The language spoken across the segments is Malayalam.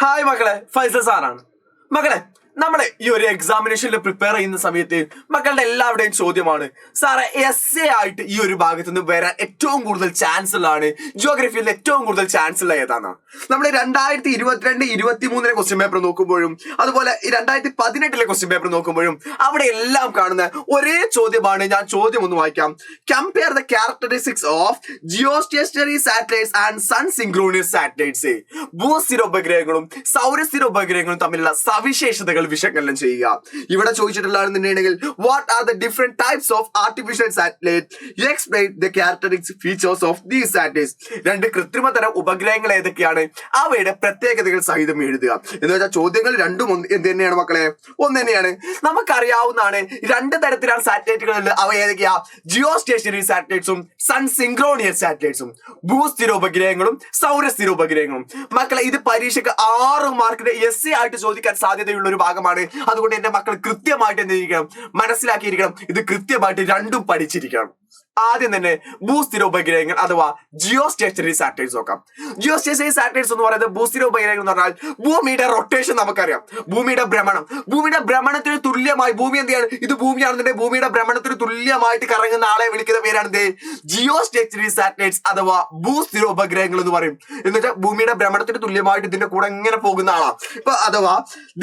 ഹായ് മക്കളെ, ഫൈസൽ സാറാണ്. മക്കളെ, നമ്മളെ ഈ ഒരു എക്സാമിനേഷനിൽ പ്രിപ്പയർ ചെയ്യുന്ന സമയത്ത് മക്കളുടെ എല്ലാവരുടെയും ചോദ്യമാണ്, സാറേ എസ് എ ആയിട്ട് ഈ ഒരു ഭാഗത്ത് നിന്ന് വരാൻ ഏറ്റവും കൂടുതൽ ചാൻസ് ഉള്ളതാണ്, ജിയോഗ്രഫിയിൽ ഏറ്റവും കൂടുതൽ ചാൻസ് ഉള്ള ഏതാണ്? നമ്മൾ 2022-23 ക്വസ്റ്റ്യൻ പേപ്പർ നോക്കുമ്പോഴും അതുപോലെ 2018 ക്വസ്റ്റ്യൻ പേപ്പർ നോക്കുമ്പോഴും അവിടെ എല്ലാം കാണുന്ന ഒരേ ചോദ്യമാണ്. ഞാൻ ചോദ്യം ഒന്ന് വായിക്കാം. Compare the characteristics of geostationary satellites and sun synchronous satellites. ഭൂസ്ഥിര ഉപഗ്രഹങ്ങളും സൗരസ്ഥിര ഉപഗ്രഹങ്ങളും തമ്മിലുള്ള സവിശേഷതകൾ വിശകലനം ചെയ്യുക. ഇവിടെ ചോദിച്ചിട്ടുള്ളതെന്നുണ്ടെങ്കിൽ what are the different types of artificial satellite, explain the characteristic features of these satellites. രണ്ട് കൃത്രിമ തരം ഉപഗ്രഹങ്ങൾ ഏതൊക്കെയാണ്, അവയുടെ പ്രത്യേകതകൾ സഹിതം എഴുതുക. എന്ന് വെച്ചാൽ ചോദ്യങ്ങൾ രണ്ടും എന്ത് തന്നെയാണ് മക്കളെ? ഒന്ന് തന്നെയാണ്. നമുക്കറിയാവുന്നതാണ് രണ്ട് തരത്തിലാണ് സാറ്റലൈറ്റുകൾ ഉള്ളത്. അവ ഏതൊക്കെയാ? ജിയോ സ്റ്റേഷനറി സാറ്റലൈറ്റ്സും സൺ സിൻക്രോണിയസ് സാറ്റലൈറ്റ്സും. ഭൂസ്ഥിര ഉപഗ്രഹങ്ങളും സൗരസ്ഥിര ഉപഗ്രഹങ്ങളും. മക്കളെ, ഇത് പരീക്ഷയ്ക്ക് 6 മാർക്കിന് എസ് ആയിട്ട് ചോദിക്കാൻ സാധ്യതയുള്ള ഒരു ഭാഗമാണ്. അതുകൊണ്ട് എന്റെ മക്കൾ കൃത്യമായിട്ട് എന്ത് ചെയ്യിക്കണം, മനസ്സിലാക്കിയിരിക്കണം. ഇത് കൃത്യമായിട്ട് രണ്ടും പഠിച്ചിരിക്കണം. ആദ്യം തന്നെ ഭൂസ്ഥിര ഉപഗ്രഹങ്ങൾ അഥവാ ജിയോ സ്റ്റേഷനറി സാറ്റലൈറ്റ്സ് നോക്കാം. ജിയോ സ്റ്റേഷനറി സാറ്റലൈറ്റ്സ് എന്ന് പറയുന്നത് ഭൂസ്ഥിര ഉപഗ്രഹങ്ങൾ എന്ന് പറഞ്ഞാൽ ഭൂമിയുടെ റൊട്ടേഷൻ നമുക്കറിയാം, ഭൂമിയുടെ ഭ്രമണത്തിന് തുല്യമായി ഭൂമി എന്ത് ചെയ്യാണ്, ഇത് ഭൂമിയാണെന്നുണ്ടെങ്കിൽ ഭൂമിയുടെ ഭ്രമണത്തിന് തുല്യമായിട്ട് കറങ്ങുന്ന ആളെ വിളിക്കുന്ന പേരാണ് ജിയോ സ്റ്റേഷനറി സാറ്റലൈറ്റ്സ് അഥവാ ഭൂസ്ഥിര ഉപഗ്രഹങ്ങൾ എന്ന് പറയും. എന്ന് വെച്ചാൽ ഭൂമിയുടെ ഭ്രമണത്തിന് തുല്യമായിട്ട് ഇതിന്റെ കൂടെ ഇങ്ങനെ പോകുന്ന ആളാണ്. ഇപ്പൊ അഥവാ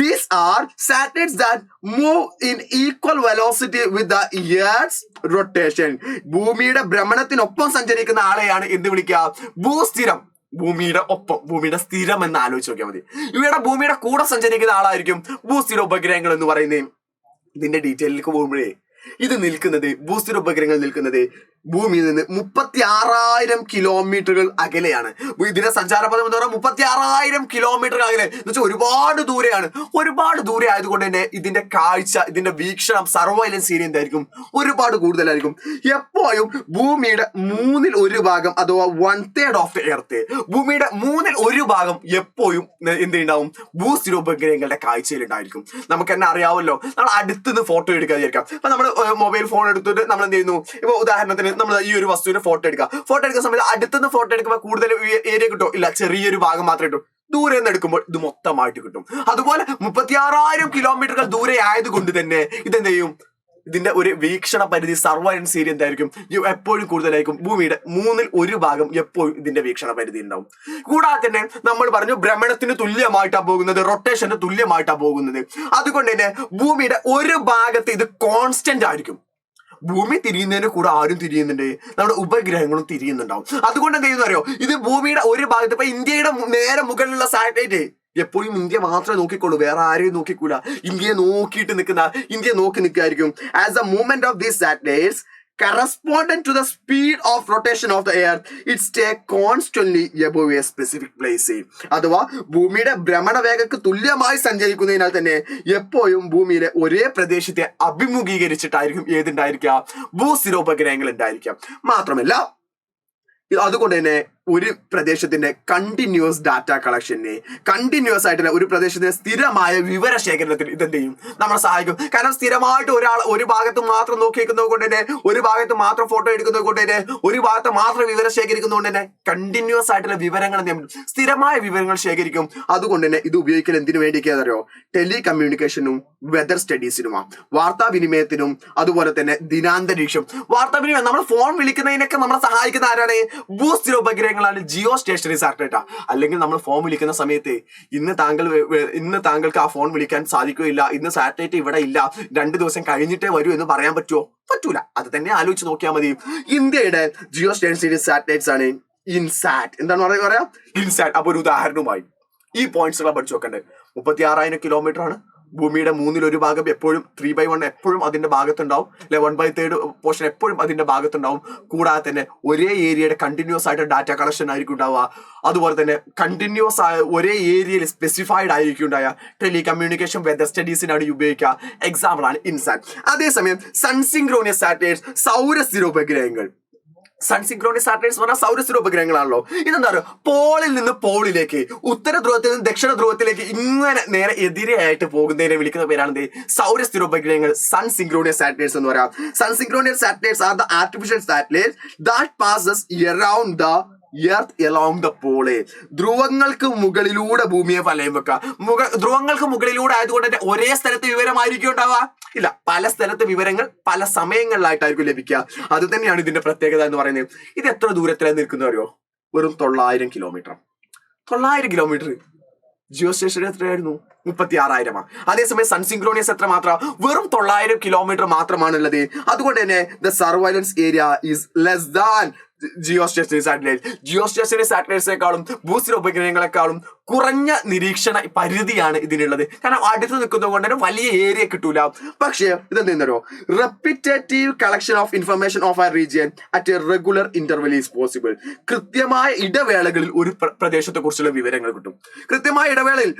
these are satellites that move in equal velocity with the earth's rotation. ഭൂമിയുടെ ഭ്രമണത്തിനൊപ്പം സഞ്ചരിക്കുന്ന ആളെയാണ് എന്ത് വിളിക്കുക? ഭൂസ്ഥിരം. ഭൂമിയുടെ ഒപ്പം, ഭൂമിയുടെ സ്ഥിരം എന്ന് ആലോചിച്ച് നോക്കിയാൽ മതി. ഇവിടെ ഭൂമിയുടെ കൂടെ സഞ്ചരിക്കുന്ന ആളായിരിക്കും ഭൂസ്ഥിര ഉപഗ്രഹങ്ങൾ എന്ന് പറയുന്നത്. ഇതിന്റെ ഡീറ്റെയിലേക്ക് പോകുമ്പോഴേ ഇത് നിൽക്കുന്നത്, ഭൂസ്ഥിര ഉപഗ്രഹങ്ങൾ നിൽക്കുന്നത് ഭൂമിയിൽ നിന്ന് 36,000 കിലോമീറ്ററുകൾ അകലെയാണ്. ഇതിന്റെ സഞ്ചാരപഥം എന്ന് പറഞ്ഞാൽ 36,000 കിലോമീറ്റർ അകലെ എന്ന് വെച്ചാൽ ഒരുപാട് ദൂരെയാണ്. ഒരുപാട് ദൂരെ ആയതുകൊണ്ട് തന്നെ ഇതിന്റെ കാഴ്ച, ഇതിന്റെ വീക്ഷണം, സർവൈലൻസ് ഏരിയ എന്തായിരിക്കും? ഒരുപാട് കൂടുതലായിരിക്കും. എപ്പോഴും ഭൂമിയുടെ 1/3 ഭാഗം അഥവാ 1/3 ഓഫ് ദ എർത്ത്, ഭൂമിയുടെ 1/3 ഭാഗം എപ്പോഴും എന്തുണ്ടാവും? ഭൂസ്ഥിര ഉപഗ്രഹങ്ങളുടെ കാഴ്ചയിലുണ്ടായിരിക്കും. നമുക്ക് തന്നെ അറിയാമല്ലോ, നമ്മൾ അടുത്തുനിന്ന് ഫോട്ടോ എടുക്കാതിരിക്കാം. അപ്പൊ നമ്മൾ മൊബൈൽ ഫോൺ എടുത്തിട്ട് നമ്മൾ എന്ത് ചെയ്യുന്നു? ഇപ്പൊ ഉദാഹരണത്തിന് നമ്മൾ ഈ ഒരു വസ്തുവിന്റെ ഫോട്ടോ എടുക്കുന്ന സമയത്ത് അടുത്തുനിന്ന് ഫോട്ടോ എടുക്കുമ്പോൾ കൂടുതൽ ഏരിയ കിട്ടും? ഇല്ല, ചെറിയൊരു ഭാഗം മാത്രമേ കിട്ടും. ദൂരെ നിന്ന് എടുക്കുമ്പോൾ ഇത് മൊത്തമായിട്ട് കിട്ടും. അതുപോലെ 36,000 കിലോമീറ്ററുകൾ ദൂരെ ആയതുകൊണ്ട് തന്നെ ഇതെന്ത് ചെയ്യും? ഇതിന്റെ ഒരു വീക്ഷണ പരിധി, സർവൈലൻസ് ഏരിയ എന്തായിരിക്കും? എപ്പോഴും കൂടുതലായിരിക്കും. ഭൂമിയുടെ 1/3 ഭാഗം എപ്പോഴും ഇതിന്റെ വീക്ഷണ പരിധി ഉണ്ടാവും. കൂടാതെ തന്നെ നമ്മൾ പറഞ്ഞു ഭ്രമണത്തിന് തുല്യമായിട്ടാണ് പോകുന്നത്, റൊട്ടേഷന് തുല്യമായിട്ടാണ് പോകുന്നത്. അതുകൊണ്ട് തന്നെ ഭൂമിയുടെ ഒരു ഭാഗത്ത് ഇത് കോൺസ്റ്റന്റ് ആയിരിക്കും. ഭൂമി തിരിയുന്നതിന് കൂടെ ആരും തിരിയുന്നുണ്ട്, നമ്മുടെ ഉപഗ്രഹങ്ങളും തിരിയുന്നുണ്ടാവും. അതുകൊണ്ട് എന്ത് ചെയ്യുന്ന അറിയോ? ഇത് ഭൂമിയുടെ ഒരു ഭാഗത്ത്, ഇപ്പൊ ഇന്ത്യയുടെ നേരെ മുകളിലുള്ള സാറ്റലൈറ്റ് എപ്പോഴും ഇന്ത്യ മാത്രമേ നോക്കിക്കോളൂ, വേറെ ആരെയും നോക്കിക്കൂല. ഇന്ത്യയെ നോക്കി നിൽക്കുകയായിരിക്കും. As the movement of these satellites corresponding to the speed of rotation of the earth, it stay constantly above a specific place. അഥവാ ഭൂമിയുടെ ഭ്രമണ വേഗക്ക് തുല്യമായി സഞ്ചരിക്കുന്നതിനാൽ തന്നെ എപ്പോഴും ഭൂമിയിലെ ഒരേ പ്രദേശത്തെ അഭിമുഖീകരിച്ചിട്ടായിരിക്കും ഏതുണ്ടായിരിക്കുക? ഭൂസ്ഥിര ഉപഗ്രഹങ്ങൾ ഉണ്ടായിരിക്കാം. മാത്രമല്ല അതുകൊണ്ട് തന്നെ ഒരു പ്രദേശത്തിന്റെ കണ്ടിന്യൂസ് ഡാറ്റ കളക്ഷന്, കണ്ടിന്യൂസ് ആയിട്ടുള്ള ഒരു പ്രദേശത്തിന്റെ സ്ഥിരമായ വിവര ശേഖരണത്തിന് ഇതെന്ത് ചെയ്യും? നമ്മളെ സഹായിക്കും. കാരണം സ്ഥിരമായിട്ട് ഒരാൾ ഒരു ഭാഗത്ത് മാത്രം നോക്കിയിരിക്കുന്നത് കൊണ്ട് തന്നെ, ഒരു ഭാഗത്ത് മാത്രം ഫോട്ടോ എടുക്കുന്നത് കൊണ്ട് തന്നെ, ഒരു ഭാഗത്ത് മാത്രം വിവരം ശേഖരിക്കുന്നതുകൊണ്ട് തന്നെ കണ്ടിന്യൂസ് ആയിട്ടുള്ള വിവരങ്ങൾ എന്ത് ചെയ്യും? സ്ഥിരമായ വിവരങ്ങൾ ശേഖരിക്കും. അതുകൊണ്ട് തന്നെ ഇത് ഉപയോഗിക്കൽ എന്തിനു വേണ്ടിയൊക്കെയാണെന്നറിയോ? ടെലി കമ്മ്യൂണിക്കേഷനും വെതർ സ്റ്റഡീസിനുമാണ്, വാർത്താവിനിമയത്തിനും അതുപോലെ തന്നെ ദിനാന്തരീക്ഷം. വാർത്താവിനിമയം, നമ്മൾ ഫോൺ വിളിക്കുന്നതിനൊക്കെ നമ്മളെ സഹായിക്കുന്ന ആരാണ്? ഭൂസ്ഥിര ഉപഗ്രഹങ്ങളാണ്, ജിയോ സ്റ്റേഷനറി സാറ്റലൈറ്റാ. അല്ലെങ്കിൽ നമ്മൾ ഫോൺ വിളിക്കുന്ന സമയത്ത് ഇന്ന് താങ്കൾക്ക് ആ ഫോൺ വിളിക്കാൻ സാധിക്കുകയില്ല, ഇന്ന് സാറ്റലൈറ്റ് ഇവിടെ ഇല്ല, 2 ദിവസം കഴിഞ്ഞിട്ടേ വരൂ എന്ന് പറയാൻ പറ്റുമോ? പറ്റൂല. അത് തന്നെ ആലോചിച്ച് നോക്കിയാൽ മതി. ഇന്ത്യയുടെ ജിയോ സ്റ്റേഷനറി സാറ്റലൈറ്റ്സ് ആണ് ഇൻസാറ്റ്. എന്താണ് പറയാ? ഇൻസാറ്റ്. അപ്പൊ ഒരു ഉദാഹരണമായി ഈ പോയിന്റ്സുകളെ പഠിച്ചു നോക്കണ്ടേ. 36,000 കിലോമീറ്റർ ആണ്. ഭൂമിയുടെ 1/3 ഭാഗം എപ്പോഴും 3/1 എപ്പോഴും അതിന്റെ ഭാഗത്തുണ്ടാവും, അല്ലെ 1/3 പോർഷൻ എപ്പോഴും അതിന്റെ ഭാഗത്തുണ്ടാവും. കൂടാതെ തന്നെ ഒരേ ഏരിയയുടെ കണ്ടിന്യൂസ് ആയിട്ട് ഡാറ്റ കളക്ഷൻ ആയിരിക്കും ഉണ്ടാവുക. അതുപോലെ തന്നെ കണ്ടിന്യൂസ് ആയ ഒരേ ഏരിയയിൽ സ്പെസിഫൈഡ് ആയിരിക്കും ഉണ്ടാവുക. ടെലി കമ്മ്യൂണിക്കേഷൻ, വെതർ സ്റ്റഡീസിനാണ് ഉപയോഗിക്കുക. എക്സാമ്പിൾ ആണ് ഇൻസാറ്റ്. അതേസമയം സൺ സിൻക്രോണിയസ് സാറ്റലൈറ്റ്സ്, സൗരസ്ഥിര ഉപഗ്രഹങ്ങൾ. സൺ സിൻക്രോണിയസ് സാറ്റലൈറ്റ്സ് പറഞ്ഞാൽ സൗരസ്ഥിര ഉപഗ്രഹങ്ങളാണല്ലോ. ഇതെന്താ പറയുക? പോളിൽ നിന്ന് പോളിലേക്ക്, ഉത്തര ധ്രുവത്തിൽ നിന്ന് ദക്ഷിണ ധ്രുവത്തിലേക്ക് ഇങ്ങനെ നേരെ എതിരെയായിട്ട് പോകുന്നതിനെ വിളിക്കുന്ന പേരാണ് സൗരസ്ഥിര ഉപഗ്രഹങ്ങൾ, സൺ സിൻക്രോണിയസ് സാറ്റലൈറ്റ്സ് എന്ന് പറയാം. Sun synchronous satellites are the artificial satellites that passes around the earth along the pole. ധ്രുവങ്ങൾക്ക് മുകളിലൂടെ ഭൂമിയെ വലയം വെക്കുക. ധ്രുവങ്ങൾക്ക് മുകളിലൂടെ ആയതുകൊണ്ട് തന്നെ ഒരേ സ്ഥലത്ത് വിവരമായിരിക്കും ഉണ്ടാവുക? ഇല്ല, പല സ്ഥലത്ത് വിവരങ്ങൾ പല സമയങ്ങളിലായിട്ടായിരിക്കും ലഭിക്കുക. അത് തന്നെയാണ് ഇതിന്റെ പ്രത്യേകത എന്ന് പറയുന്നത്. ഇത് എത്ര ദൂരത്തിലാണ് നിൽക്കുന്നവരോ? വെറും 900 കിലോമീറ്റർ. 900 കിലോമീറ്റർ. ജിയോ സ്റ്റേഷൻ എത്രയായിരുന്നു? 36,000. അതേസമയം സൺസിൻക്രോണിയസ് എത്ര മാത്രം? വെറും 900 കിലോമീറ്റർ മാത്രമാണുള്ളത്. അതുകൊണ്ട് തന്നെ the surveillance area is less than geostationary satellite. Geostationary സാറ്റലൈറ്റ്സിനെക്കാളും ഭൂസ്ഥിര ഉപഗ്രഹങ്ങളെക്കാളും കുറഞ്ഞ നിരീക്ഷണ പരിധിയാണ് ഇതിനുള്ളത്. കാരണം അടുത്ത് നിൽക്കുന്നത് കൊണ്ട് തന്നെ വലിയ ഏരിയ കിട്ടൂല. പക്ഷേ ഇതെന്താ, repetitive collection of information of ആ region at a regular interval is possible. കൃത്യമായ ഇടവേളകളിൽ ഒരു പ്രദേശത്തെ കുറിച്ചുള്ള വിവരങ്ങൾ കിട്ടും. കൃത്യമായ ഇടവേളയിൽ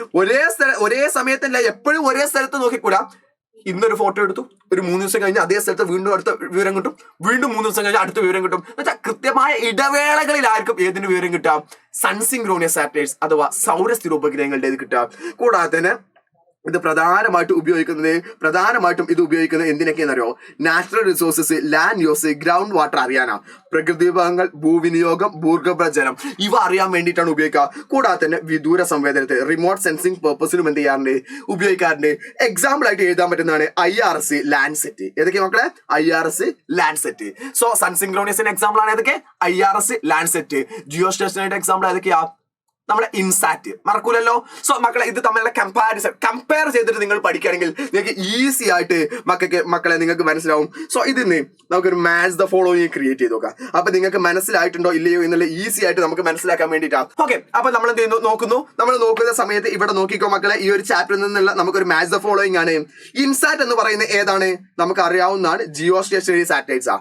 ഒരേ സമയത്തല്ല, എപ്പോഴും ഒരേ സ്ഥലത്ത് നോക്കിക്കൂടാ. ഇന്നൊരു ഫോട്ടോ എടുത്തു, ഒരു 3 ദിവസം കഴിഞ്ഞ് അതേ സ്ഥലത്ത് വീണ്ടും അടുത്ത വിവരം കിട്ടും, വീണ്ടും 3 ദിവസം കഴിഞ്ഞ് അടുത്ത വിവരം കിട്ടും. എന്നുവെച്ചാൽ കൃത്യമായ ഇടവേളകളിലായിരിക്കും ഏതിന് വിവരം കിട്ടാം? സൺസിൻക്രോണിയസ് സാറ്റലൈറ്റ്സ് അഥവാ സൗരസ്ഥിര ഉപഗ്രഹങ്ങളുടെ ഇത് കിട്ടാം. കൂടാതെ തന്നെ ഇത് പ്രധാനമായിട്ടും ഇത് ഉപയോഗിക്കുന്നത് എന്തിനൊക്കെയെന്നറിയോ? Natural resources, land use, ground water അറിയാനാ. പ്രകൃതി വിഭവങ്ങൾ, ഭൂവിനിയോഗം, ഭൂഗർഭജലം ഇവ അറിയാൻ വേണ്ടിയിട്ടാണ് ഉപയോഗിക്കുക. കൂടാതെ തന്നെ വിദൂര സംവേദനത്തെ റിമോട്ട് സെൻസിങ് പർപ്പസിനും എന്ത് ചെയ്യാറുണ്ട്? ഉപയോഗിക്കാറുണ്ട്. എക്സാമ്പിൾ ആയിട്ട് എഴുതാൻ പറ്റുന്നതാണ് IRS ലാൻഡ്സെറ്റ്. ഏതൊക്കെ മക്കളെ? IRS Landsat. സോ സൺസിൻക്രോണിയസിന്റെ എക്സാമ്പിൾ ആണ് ഏതൊക്കെ? IRS Landsat. ജിയോ സ്റ്റേഷനറിയുടെ എക്സാമ്പിൾ ഏതൊക്കെയാ? നമ്മളെ ഇൻസാറ്റ്. മറക്കൂലല്ലോ. സോ മക്കളെ, ഇത് തമ്മിലുള്ള കമ്പയർ ചെയ്തിട്ട് നിങ്ങൾ പഠിക്കുകയാണെങ്കിൽ നിങ്ങൾക്ക് ഈസി ആയിട്ട് മക്കളെ നിങ്ങൾക്ക് മനസ്സിലാവും. സോ ഇതിന് നമുക്കൊരു മാച്ച് ദ ഫോളോയിങ് ക്രിയേറ്റ് ചെയ്ത് നോക്കാം. അപ്പൊ നിങ്ങൾക്ക് മനസ്സിലായിട്ടുണ്ടോ ഇല്ലയോ എന്നുള്ള ഈസി ആയിട്ട് നമുക്ക് മനസ്സിലാക്കാൻ വേണ്ടിയിട്ടാണ്. ഓക്കെ, അപ്പൊ നമ്മൾ എന്ത് ചെയ്യുന്നു നോക്കുന്നു. നമ്മൾ നോക്കുന്ന സമയത്ത് ഇവിടെ നോക്കിക്കോ മക്കളെ, ഈ ഒരു ചാപ്റ്ററിൽ നിന്നുള്ള നമുക്കൊരു മാച്ച് ദ ഫോളോയിങ് ആണ്. ഇൻസാറ്റ് എന്ന് പറയുന്നത് ഏതാണ്? നമുക്ക് അറിയാവുന്നതാണ്, ജിയോ സ്റ്റേഷനറി സാറ്റലൈറ്റ്സ് ആ.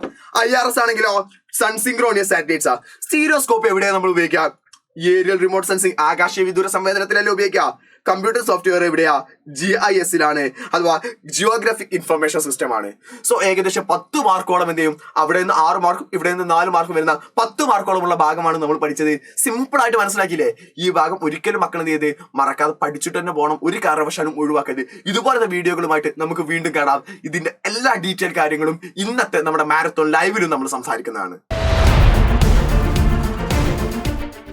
IRS ആണെങ്കിലോ സൺസിൻക്രോണിയസ് സാറ്റലൈറ്റ്സ് ആ. സ്റ്റീരിയോസ്കോപ്പ് എവിടെയാണ് നമ്മൾ ഉപയോഗിക്കുക? ഏരിയൽ റിമോട്ട് സെൻസിങ്, ആകാശീയ വിദൂര സംവേദനത്തിലല്ലേ ഉപയോഗിക്കുക. കമ്പ്യൂട്ടർ സോഫ്റ്റ്വെയർ എവിടെയാ? GIS-ലാണ്, അഥവാ ജിയോഗ്രാഫിക് ഇൻഫർമേഷൻ സിസ്റ്റം ആണ്. സോ ഏകദേശം 10 മാർക്കോളം എന്ത് ചെയ്യും? അവിടെ നിന്ന് 6 മാർക്കും ഇവിടെ നിന്ന് 4 മാർക്കും വരുന്ന 10 മാർക്കോളമുള്ള ഭാഗമാണ് നമ്മൾ പഠിച്ചത്. സിമ്പിൾ ആയിട്ട് മനസ്സിലാക്കിയില്ലേ? ഈ ഭാഗം ഒരിക്കലും മക്കൾ എന്ത് ചെയ്ത് മറക്കാതെ പഠിച്ചിട്ട് തന്നെ പോകണം. ഒരു കാരണവശാലും ഒഴിവാക്കരുത്. ഇതുപോലത്തെ വീഡിയോകളുമായിട്ട് നമുക്ക് വീണ്ടും കാണാം. ഇതിന്റെ എല്ലാ ഡീറ്റെയിൽ കാര്യങ്ങളും ഇന്നത്തെ നമ്മുടെ മാരത്തോൺ ലൈവിലും നമ്മൾ സംസാരിക്കുന്നതാണ്.